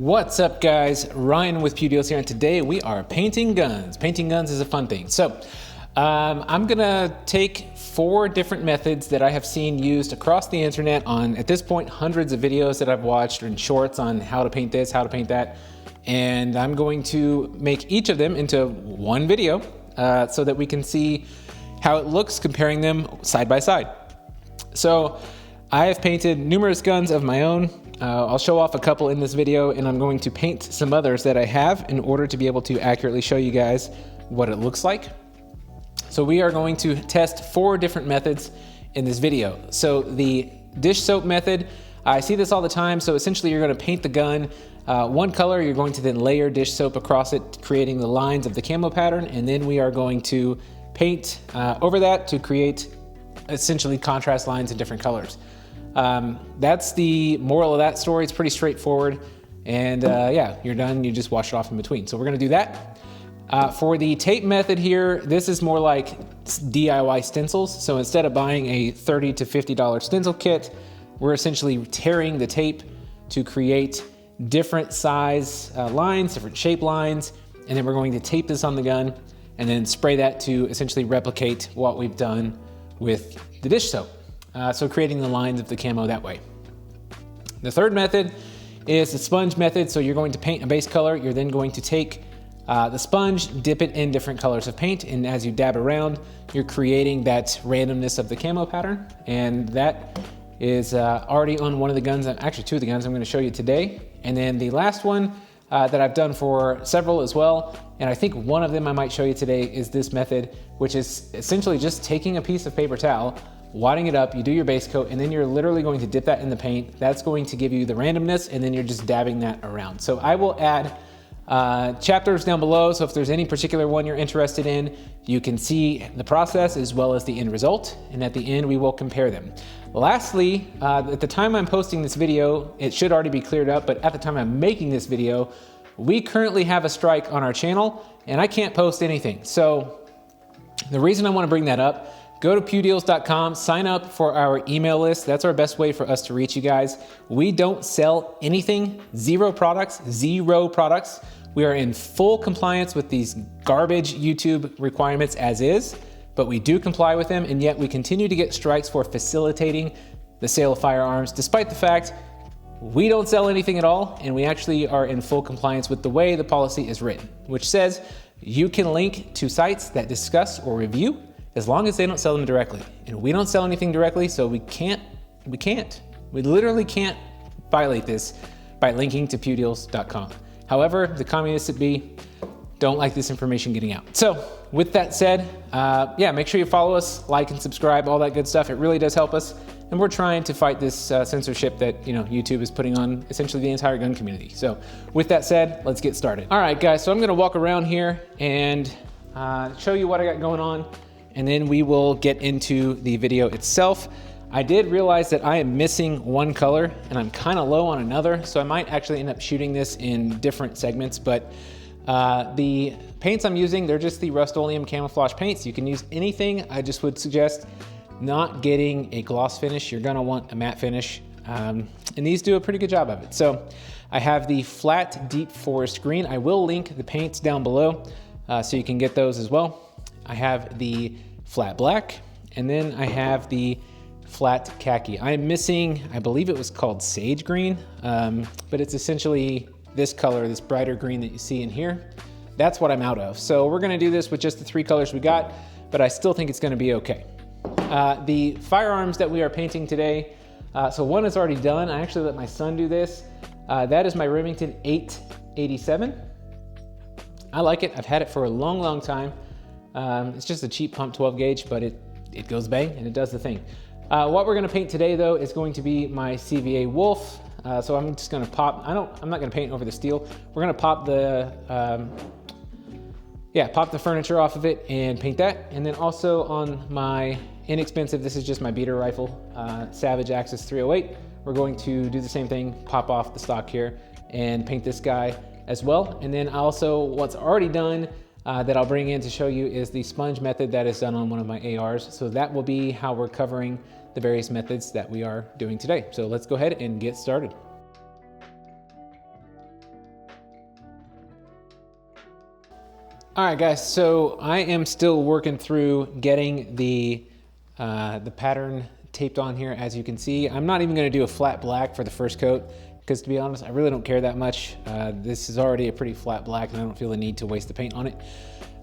What's up guys, Ryan with Pews here, and today we are painting guns. Painting guns is a fun thing. So I'm gonna take 4 different methods that I have seen used across the internet on, at this point, hundreds of videos that I've watched and shorts on how to paint this, how to paint that. And I'm going to make each of them into one video so that we can see how it looks comparing them side by side. So I have painted numerous guns of my own. I'll show off a couple in this video, and I'm going to paint some others that I have in order to be able to accurately show you guys what it looks like. So we are going to test 4 different methods in this video. So the dish soap method, I see this all the time. So essentially you're going to paint the gun one color, you're going to then layer dish soap across it, creating the lines of the camo pattern, and then we are going to paint over that to create essentially contrast lines in different colors. That's the moral of that story. It's pretty straightforward, and yeah, you're done. You just wash it off in between. So we're gonna do that. For the tape method here, this is more like DIY stencils. So instead of buying a $30 to $50 stencil kit, we're essentially tearing the tape to create different size lines, different shape lines, and then we're going to tape this on the gun and then spray that to essentially replicate what we've done with the dish soap. So creating the lines of the camo that way. The third method is the sponge method. So you're going to paint a base color. You're then going to take the sponge, dip it in different colors of paint, and as you dab around, you're creating that randomness of the camo pattern. And that is already on one of the guns, actually 2 of the guns I'm going to show you today. And then the last one that I've done for several as well, and I think one of them I might show you today, is this method, which is essentially just taking a piece of paper towel, wadding it up, you do your base coat, and then you're literally going to dip that in the paint. That's going to give you the randomness, and then you're just dabbing that around. So I will add chapters down below, so if there's any particular one you're interested in, you can see the process as well as the end result, and at the end we will compare them. Lastly, at the time I'm posting this video, it should already be cleared up, but at the time I'm making this video, we currently have a strike on our channel, and I can't post anything. So the reason I want to bring that up, go to pewdeals.com, sign up for our email list. That's our best way for us to reach you guys. We don't sell anything, 0 products. We are in full compliance with these garbage YouTube requirements as is, but we do comply with them, and yet we continue to get strikes for facilitating the sale of firearms, despite the fact we don't sell anything at all, and we actually are in full compliance with the way the policy is written, which says you can link to sites that discuss or review as long as they don't sell them directly. And we don't sell anything directly, so we literally can't violate this by linking to pewdeals.com. However, the communists at B don't like this information getting out. So with that said, yeah, make sure you follow us, like and subscribe, all that good stuff. It really does help us. And we're trying to fight this censorship that YouTube is putting on essentially the entire gun community. So with that said, let's get started. All right, guys, so I'm gonna walk around here and show you what I got going on, and then we will get into the video itself. I did realize that I am missing one color and I'm kind of low on another, so I might actually end up shooting this in different segments, but the paints I'm using, they're just the Rust-Oleum camouflage paints. You can use anything. I just would suggest not getting a gloss finish. You're gonna want a matte finish, and these do a pretty good job of it. So I have the flat deep forest green. I will link the paints down below so you can get those as well. I have the flat black, and then I have the flat khaki. I'm missing, I believe it was called sage green, but it's essentially this color, this brighter green that you see in here. That's what I'm out of. So we're gonna do this with just the 3 colors we got, but I still think it's gonna be okay. The firearms that we are painting today, so one is already done. I actually let my son do this. That is my Remington 887. I like it. I've had it for a long, long time. It's just a cheap pump 12 gauge, but it goes bang and it does the thing. What we're gonna paint today though is going to be my CVA Wolf. So I'm just gonna pop, I'm not gonna paint over the steel. We're gonna pop the, pop the furniture off of it and paint that. And then also on my inexpensive, this is just my beater rifle, Savage Axis 308. We're going to do the same thing, pop off the stock here and paint this guy as well. And then also what's already done that I'll bring in to show you is the sponge method that is done on one of my ARs. So that will be how we're covering the various methods that we are doing today. So let's go ahead and get started. All right, guys, so I am still working through getting the pattern taped on here. As you can see, I'm not even gonna do a flat black for the first coat because, to be honest, I really don't care that much. This is already a pretty flat black and I don't feel the need to waste the paint on it.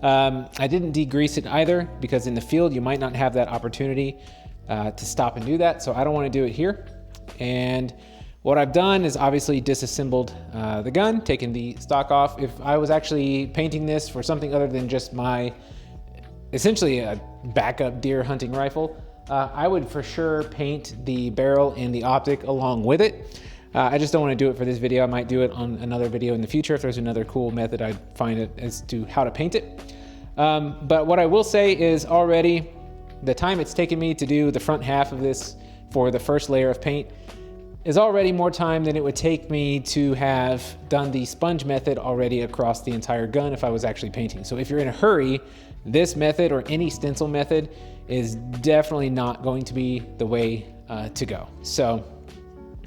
I didn't degrease it either because in the field you might not have that opportunity to stop and do that, so I don't want to do it here. And what I've done is obviously disassembled the gun, taken the stock off. If I was actually painting this for something other than just my, essentially a backup deer hunting rifle, I would for sure paint the barrel and the optic along with it. I just don't want to do it for this video. I might do it on another video in the future if there's another cool method I find it as to how to paint it. But what I will say is already the time it's taken me to do the front half of this for the first layer of paint is already more time than it would take me to have done the sponge method already across the entire gun if I was actually painting. So if you're in a hurry, this method or any stencil method is definitely not going to be the way to go. So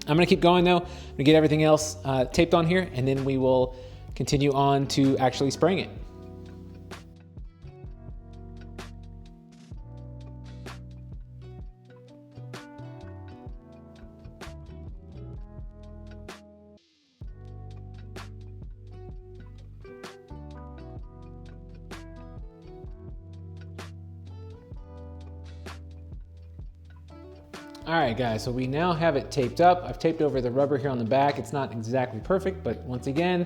I'm gonna keep going though. I'm gonna get everything else taped on here and then we will continue on to actually spraying it. All right, guys, so we now have it taped up. I've taped over the rubber here on the back. It's not exactly perfect, but once again,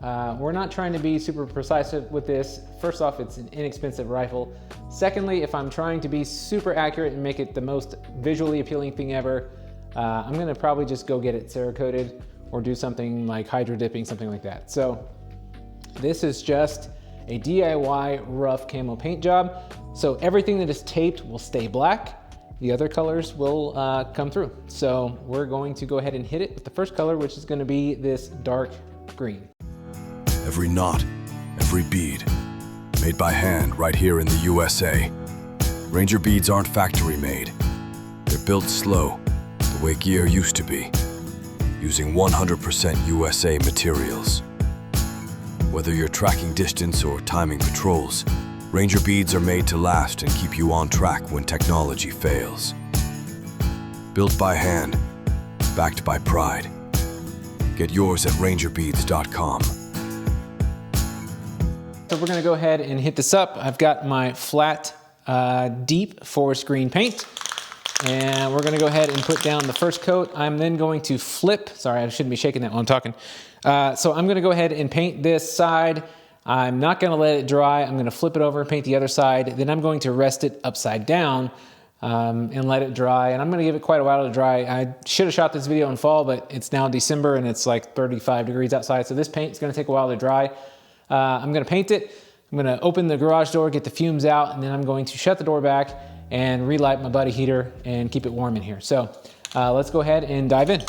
we're not trying to be super precise with this. First off, it's an inexpensive rifle. Secondly, if I'm trying to be super accurate and make it the most visually appealing thing ever, I'm gonna probably just go get it Cerakoted or do something like hydro dipping, something like that. So this is just a DIY rough camo paint job. So everything that is taped will stay black. The other colors will come through. So we're going to go ahead and hit it with the first color, which is going to be this dark green. Every knot, every bead, made by hand right here in the USA. Ranger beads aren't factory made. They're built slow, the way gear used to be, using 100% USA materials. Whether you're tracking distance or timing patrols, Ranger beads are made to last and keep you on track when technology fails. Built by hand, backed by pride. Get yours at rangerbeads.com. So we're gonna go ahead and hit this up. I've got my flat, deep forest green paint. And we're gonna go ahead and put down the first coat. I'm then going to flip, sorry, I shouldn't be shaking that while I'm talking. So I'm gonna go ahead and paint this side. I'm not gonna let it dry. I'm gonna flip it over and paint the other side. Then I'm going to rest it upside down and let it dry. And I'm gonna give it quite a while to dry. I should have shot this video in fall, but it's now December and it's like 35 degrees outside. So this paint is gonna take a while to dry. I'm gonna paint it. I'm gonna open the garage door, get the fumes out, and then I'm going to shut the door back and relight my buddy heater and keep it warm in here. So let's go ahead and dive in.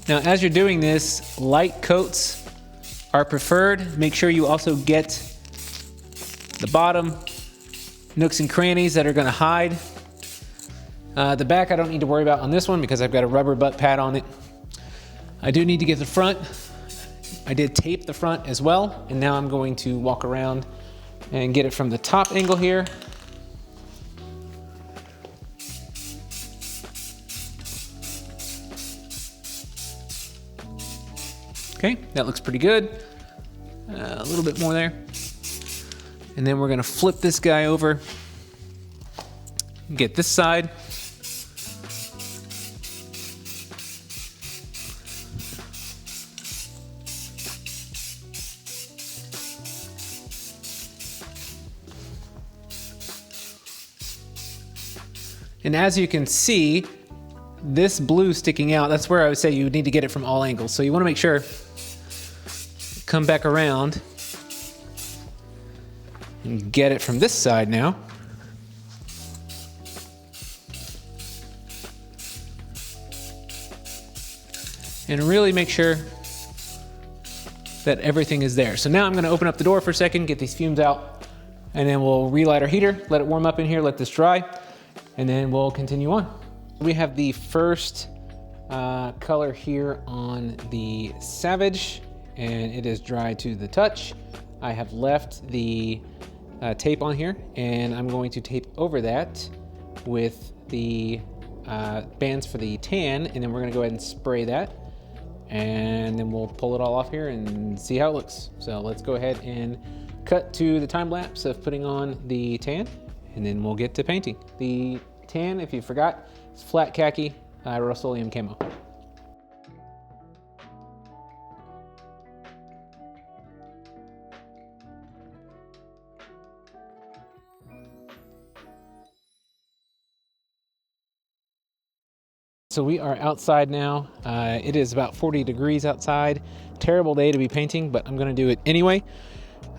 Now, as you're doing this, light coats are preferred. Make sure you also get the bottom nooks and crannies that are gonna hide. The back I don't need to worry about on this one because I've got a rubber butt pad on it. I do need to get the front. I did tape the front as well, and now I'm going to walk around and get it from the top angle here. Okay, that looks pretty good. A little bit more there. And then we're gonna flip this guy over. Get this side. And as you can see, this blue sticking out, that's where I would say you would need to get it from all angles. So you wanna make sure, come back around and get it from this side now. And really make sure that everything is there. So now I'm gonna open up the door for a second, get these fumes out, and then we'll relight our heater, let it warm up in here, let this dry, and then we'll continue on. We have the first color here on the Savage, and it is dry to the touch. I have left the tape on here, and I'm going to tape over that with the bands for the tan, and then we're gonna go ahead and spray that, and then we'll pull it all off here and see how it looks. So let's go ahead and cut to the time lapse of putting on the tan, and then we'll get to painting. The tan, if you forgot, is flat khaki Rust-Oleum Camo. So we are outside now. It is about 40 degrees outside. Terrible day to be painting, but I'm gonna do it anyway.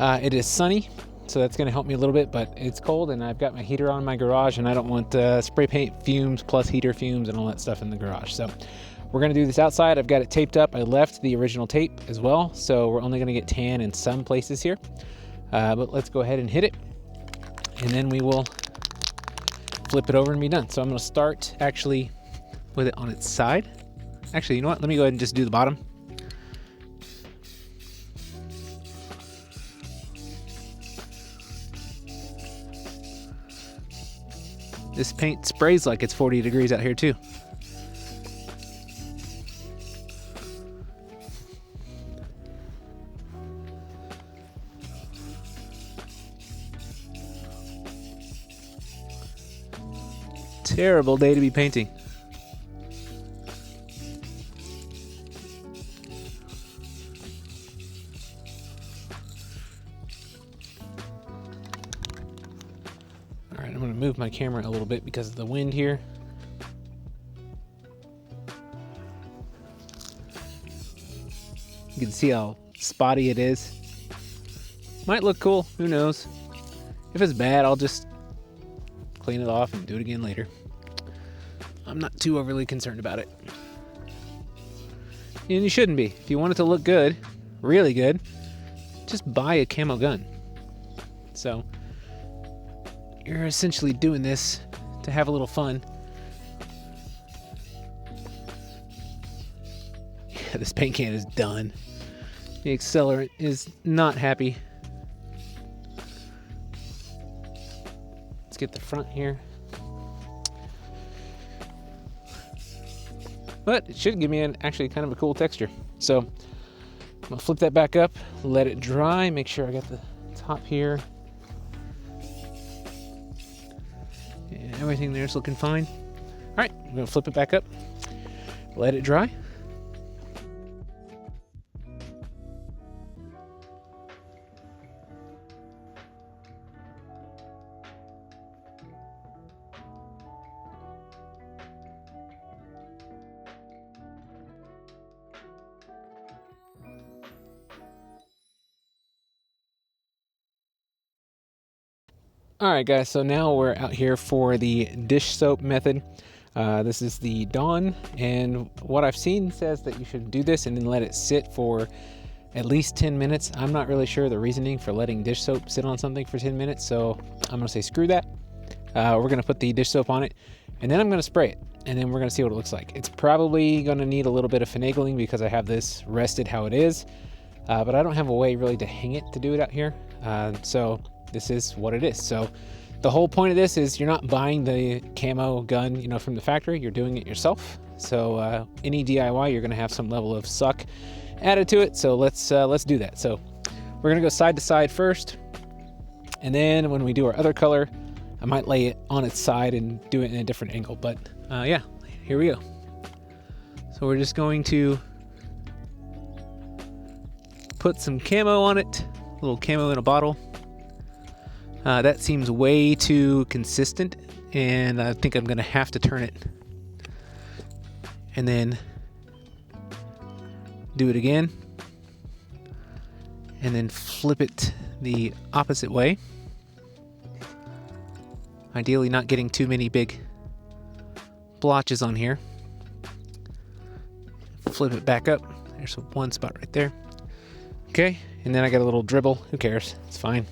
It is sunny, so that's gonna help me a little bit, but it's cold and I've got my heater on in my garage, and I don't want spray paint fumes plus heater fumes and all that stuff in the garage. So we're gonna do this outside. I've got it taped up. I left the original tape as well, so we're only gonna get tan in some places here. But let's go ahead and hit it, and then we will flip it over and be done. So I'm gonna start actually with it on its side. Actually, you know what? Let me go ahead and just do the bottom. This paint sprays like it's 40 degrees out here too. Terrible day to be painting. I'm going to move my camera a little bit because of the wind here. You can see how spotty it is. Might look cool, who knows. If it's bad, I'll just clean it off and do it again later. I'm not too overly concerned about it. And you shouldn't be. If you want it to look good, really good, just buy a camo gun. So you're essentially doing this to have a little fun. Yeah, this paint can is done. The accelerant is not happy. Let's get the front here. But it should give me actually kind of a cool texture. So I'm gonna flip that back up, let it dry, make sure I got the top here. Everything there's looking fine. All right, I'm gonna flip it back up, let it dry. All right, guys, so now we're out here for the dish soap method. This is the Dawn, and what I've seen says that you should do this and then let it sit for at least 10 minutes. I'm not really sure the reasoning for letting dish soap sit on something for 10 minutes, so I'm gonna say screw that. We're gonna put the dish soap on it, and then I'm gonna spray it, and then we're gonna see what it looks like. It's probably gonna need a little bit of finagling because I have this rested how it is, but I don't have a way really to hang it to do it out here. So this is what it is. So the whole point of this is you're not buying the camo gun, you know, from the factory. You're doing it yourself. So any DIY, you're going to have some level of suck added to it. So let's do that. So we're going to go side to side first, and then when we do our other color, I might lay it on its side and do it in a different angle. But yeah, here we go. So we're just going to put some camo on it, a little camo in a bottle. That seems way too consistent, and I think I'm gonna have to turn it and then do it again, and then flip it the opposite way. Ideally not getting too many big blotches on here. Flip it back up. There's one spot right there. Okay, and then I got a little dribble. Who cares? It's fine.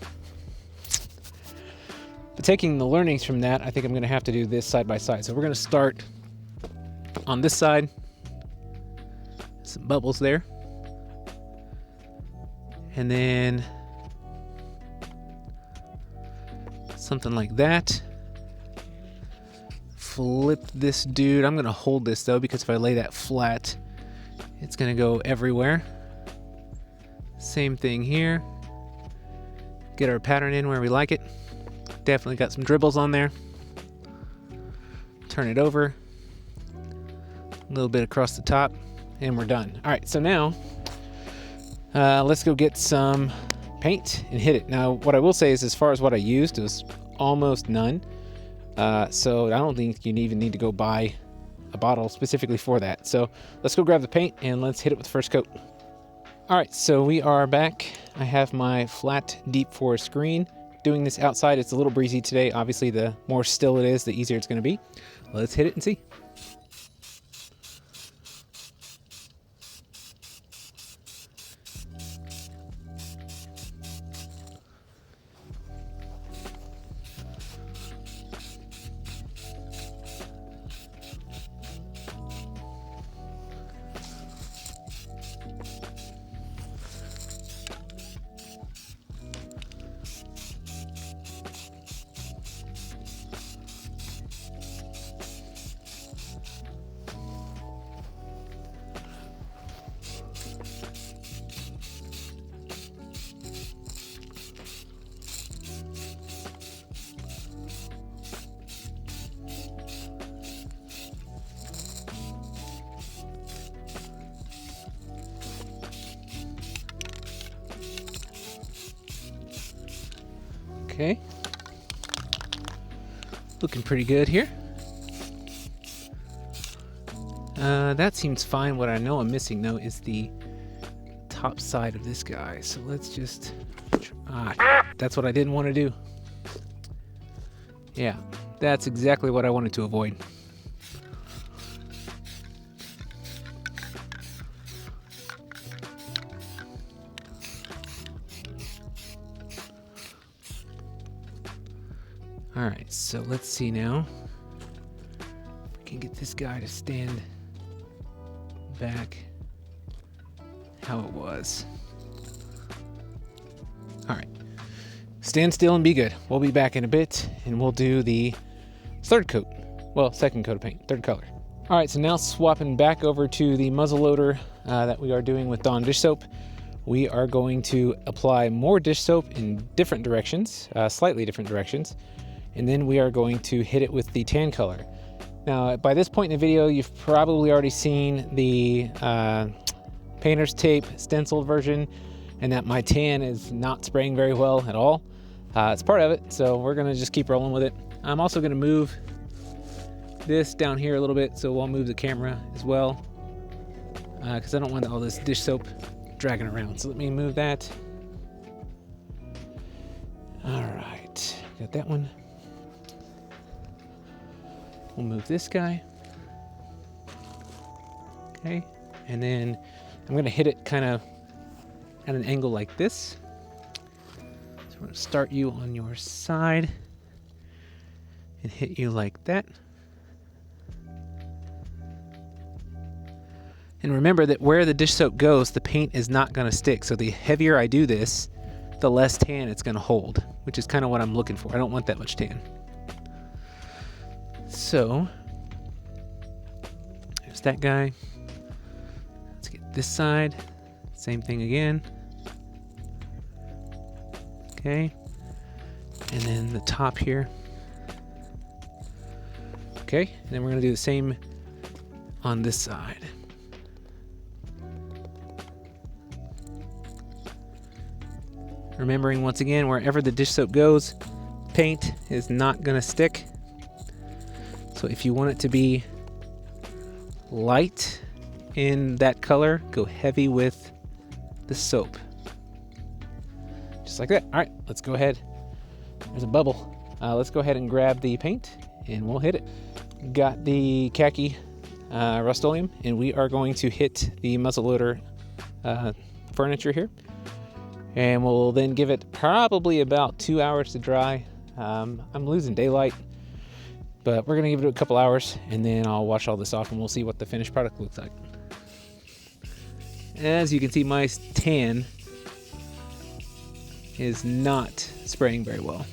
But taking the learnings from that, I think I'm going to have to do this side by side. So we're going to start on this side. Some bubbles there. And then something like that. Flip this dude. I'm going to hold this though, because if I lay that flat, it's going to go everywhere. Same thing here. Get our pattern in where we like it. Definitely got some dribbles on there. Turn it over. A little bit across the top, and we're done. All right, so now let's go get some paint and hit it. Now, what I will say is, as far as what I used, it was almost none. So I don't think you even need to go buy a bottle specifically for that. So let's go grab the paint and let's hit it with the first coat. All right, so we are back. I have my flat deep forest green. Doing this outside, it's a little breezy today. Obviously, the more still it is, the easier it's going to be. Let's hit it and see. Okay, looking pretty good here. That seems fine. What I know I'm missing though is the top side of this guy. So let's just, that's what I didn't want to do. Yeah, that's exactly what I wanted to avoid. All right, so let's see now. We can get this guy to stand back how it was. All right, stand still and be good. We'll be back in a bit and we'll do the third coat. Well, second coat of paint, third color. All right, so now swapping back over to the muzzle loader that we are doing with Dawn dish soap. We are going to apply more dish soap in different directions, slightly different directions. And then we are going to hit it with the tan color. Now, by this point in the video, you've probably already seen the painter's tape stencil version, and that my tan is not spraying very well at all. It's part of it, so we're gonna just keep rolling with it. I'm also gonna move this down here a little bit, so we'll move the camera as well, because I don't want all this dish soap dragging around. So let me move that. All right, got that one. We'll move this guy. Okay, and then I'm gonna hit it kind of at an angle like this. So we're gonna start you on your side and hit you like that. And remember that where the dish soap goes, the paint is not gonna stick. So the heavier I do this, the less tan it's gonna hold, which is kind of what I'm looking for. I don't want that much tan. So, there's that guy. Let's get this side. Same thing again. Okay. And then the top here. Okay, and then we're gonna do the same on this side. Remembering once again, wherever the dish soap goes, paint is not gonna stick. So if you want it to be light in that color, go heavy with the soap. Just like that. All right, let's go ahead. There's a bubble. Let's go ahead and grab the paint and we'll hit it. Got the khaki Rust-Oleum, and we are going to hit the muzzleloader furniture here. And we'll then give it probably about 2 hours to dry. I'm losing daylight, but we're gonna give it a couple hours, and then I'll wash all this off and we'll see what the finished product looks like. As you can see, my tan is not spraying very well.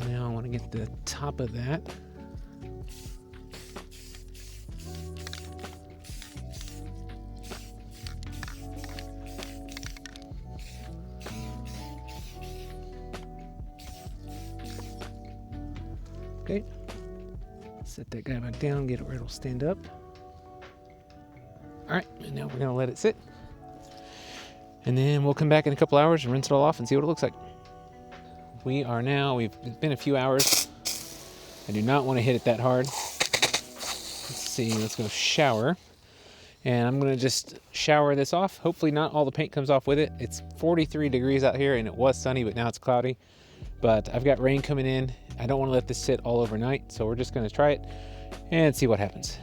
Now I want to get the top of that. Okay, set that guy back down, get it where it'll stand up. All right, and now we're gonna let it sit. And then we'll come back in a couple hours and rinse it all off and see what it looks like. It's been a few hours. I do not want to hit it that hard. Let's see, let's go shower. And I'm gonna just shower this off. Hopefully not all the paint comes off with it. It's 43 degrees out here and it was sunny, but now it's cloudy. But I've got rain coming in. I don't want to let this sit all overnight, so we're just gonna try it and see what happens.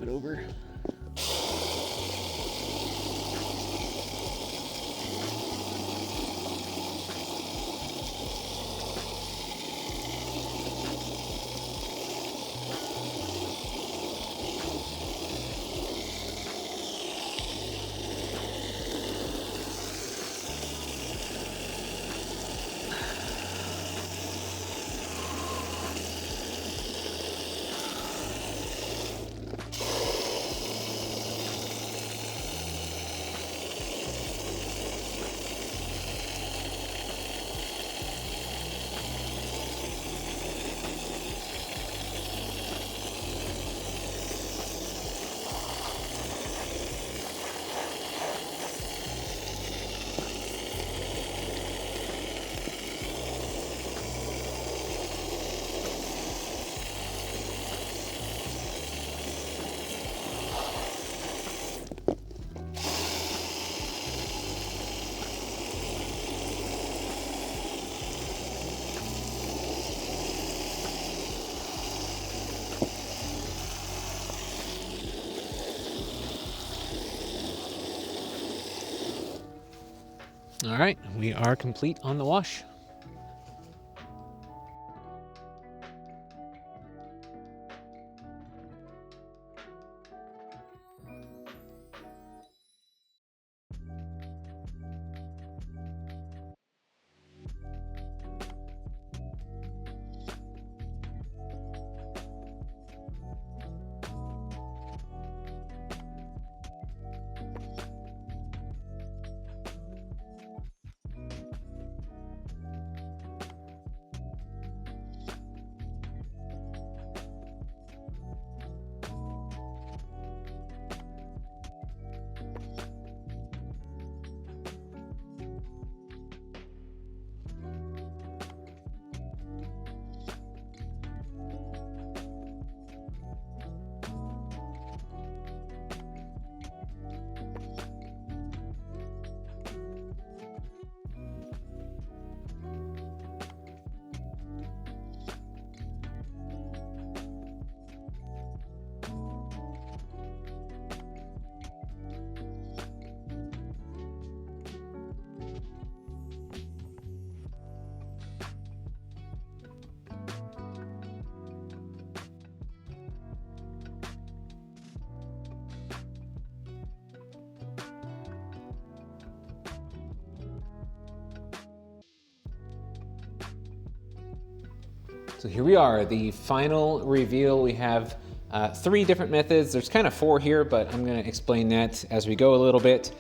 It over. All right, we are complete on the wash. So here we are, the final reveal. We have 3 different methods. There's kind of 4 here, but I'm gonna explain that as we go a little bit.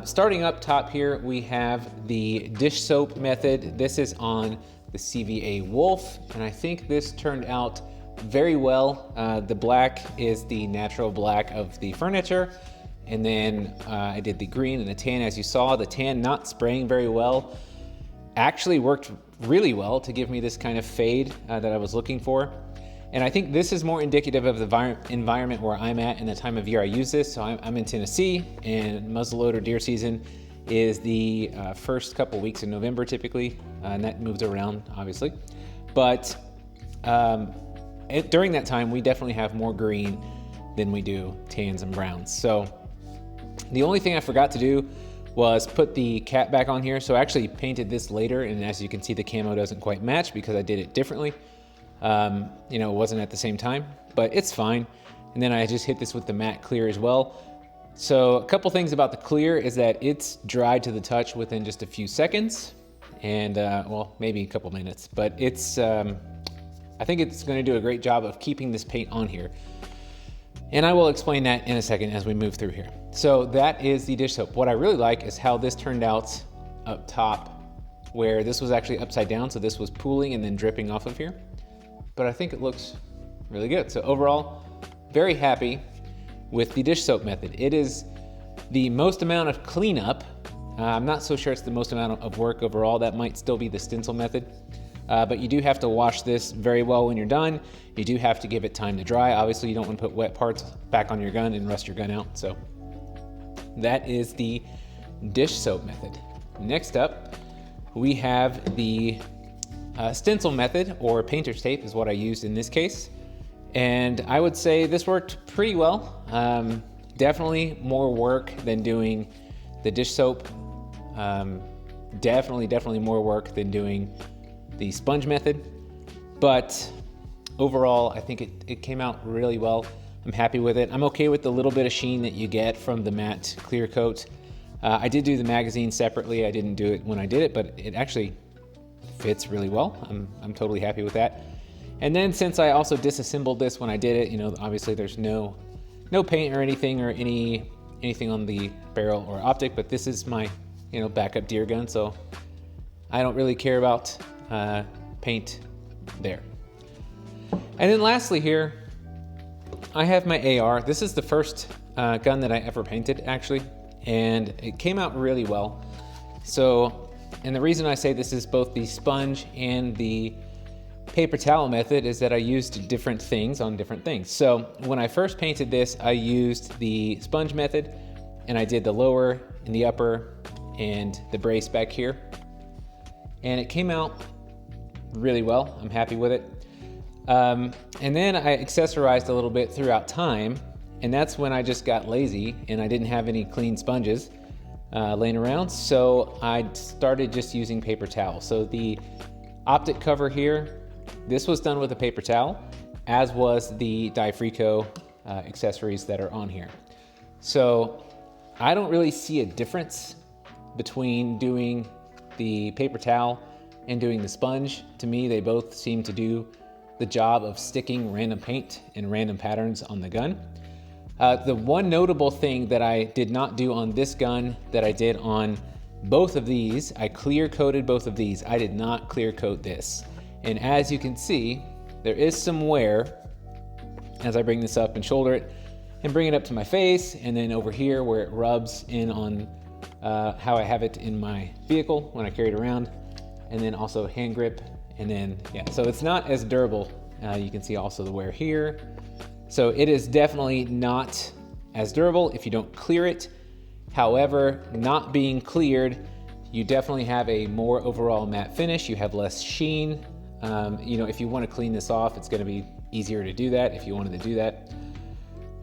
Starting up top here, we have the dish soap method. This is on the CVA Wolf, and I think this turned out very well. The black is the natural black of the furniture, and then I did the green and the tan. As you saw, the tan not spraying very well actually worked really well to give me this kind of fade that I was looking for. And I think this is more indicative of the environment where I'm at and the time of year I use this. So I'm in Tennessee, and muzzleloader deer season is the first couple weeks in November typically, and that moves around obviously. But during that time, we definitely have more green than we do tans and browns. So the only thing I forgot to do was put the cap back on here. So I actually painted this later, and as you can see, the camo doesn't quite match because I did it differently. You know, it wasn't at the same time, but it's fine. And then I just hit this with the matte clear as well. So a couple things about the clear is that it's dried to the touch within just a few seconds, and well, maybe a couple minutes, but it's, I think it's gonna do a great job of keeping this paint on here. And I will explain that in a second as we move through here. So that is the dish soap. What I really like is how this turned out up top, where this was actually upside down. So this was pooling and then dripping off of here. But I think it looks really good. So overall, very happy with the dish soap method. It is the most amount of cleanup. I'm not so sure it's the most amount of work overall. That might still be the stencil method. But you do have to wash this very well when you're done. You do have to give it time to dry. Obviously, you don't want to put wet parts back on your gun and rust your gun out. So that is the dish soap method. Next up, we have the stencil method, or painter's tape is what I used in this case. And I would say this worked pretty well. Definitely more work than doing the dish soap. Definitely more work than doing the sponge method, but overall I think it came out really well. I'm happy with it. I'm okay with the little bit of sheen that you get from the matte clear coat. I did do the magazine separately. I didn't do it when I did it, but it actually fits really well. I'm totally happy with that. And then since I also disassembled this when I did it, you know, obviously there's no paint or anything or anything on the barrel or optic, but this is my, you know, backup deer gun, so I don't really care about paint there. And then lastly here, I have my AR. This is the first gun that I ever painted actually, and it came out really well. So, and the reason I say this is both the sponge and the paper towel method is that I used different things on different things. So when I first painted this, I used the sponge method, and I did the lower and the upper and the brace back here. And it came out really well. I'm happy with it. And then I accessorized a little bit throughout time, and that's when I just got lazy and I didn't have any clean sponges laying around. So I started just using paper towel. So the optic cover here, this was done with a paper towel, as was the Difrico accessories that are on here. So I don't really see a difference between doing the paper towel and doing the sponge. To me, they both seem to do the job of sticking random paint and random patterns on the gun. The one notable thing that I did not do on this gun that I did on both of these, I clear coated both of these. I did not clear coat this. And as you can see, there is some wear as I bring this up and shoulder it and bring it up to my face, and then over here where it rubs in on how I have it in my vehicle when I carry it around, and then also hand grip, and then, yeah, so it's not as durable. You can see also the wear here. So it is definitely not as durable if you don't clear it. However, not being cleared, you definitely have a more overall matte finish. You have less sheen. You know, if you want to clean this off, it's going to be easier to do that if you wanted to do that.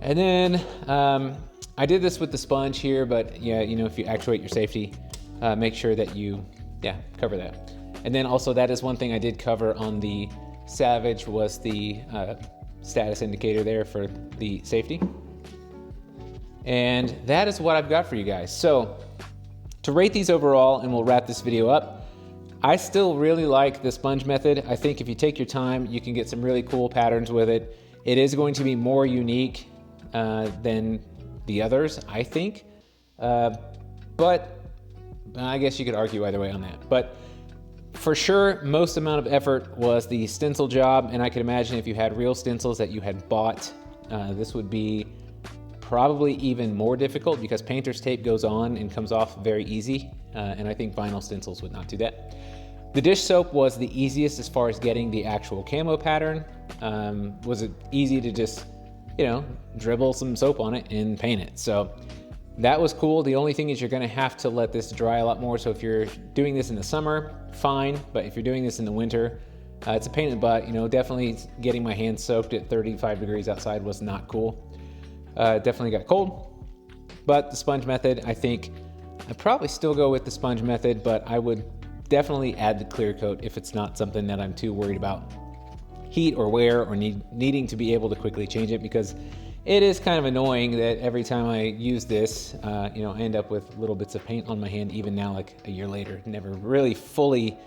And then I did this with the sponge here, but yeah, you know, if you actuate your safety, make sure that you, cover that. And then also that is one thing I did cover on the Savage was the status indicator there for the safety. And that is what I've got for you guys. So to rate these overall, and we'll wrap this video up, I still really like the sponge method. I think if you take your time, you can get some really cool patterns with it. It is going to be more unique than the others, I think. But I guess you could argue either way on that. But for sure, most amount of effort was the stencil job, and I can imagine if you had real stencils that you had bought, this would be probably even more difficult because painter's tape goes on and comes off very easy, and I think vinyl stencils would not do that. The dish soap was the easiest as far as getting the actual camo pattern. Was it easy to just, dribble some soap on it and paint it. So that was cool. The only thing is you're gonna have to let this dry a lot more. So if you're doing this in the summer, fine. But if you're doing this in the winter, it's a pain in the butt. Definitely getting my hands soaked at 35 degrees outside was not cool. Definitely got cold. But the sponge method, I think I'd probably still go with the sponge method, but I would definitely add the clear coat if it's not something that I'm too worried about heat or wear or needing to be able to quickly change it, because it is kind of annoying that every time I use this, I end up with little bits of paint on my hand, even now, like a year later, never really fully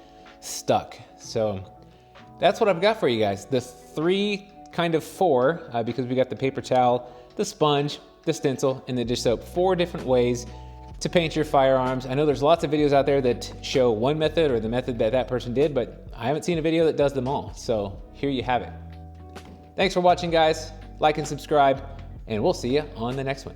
stuck. So that's what I've got for you guys. The four, because we got the paper towel, the sponge, the stencil, and the dish soap. 4 different ways to paint your firearms. I know there's lots of videos out there that show one method or the method that person did, but I haven't seen a video that does them all. So here you have it. Thanks for watching, guys. Like and subscribe, and we'll see you on the next one.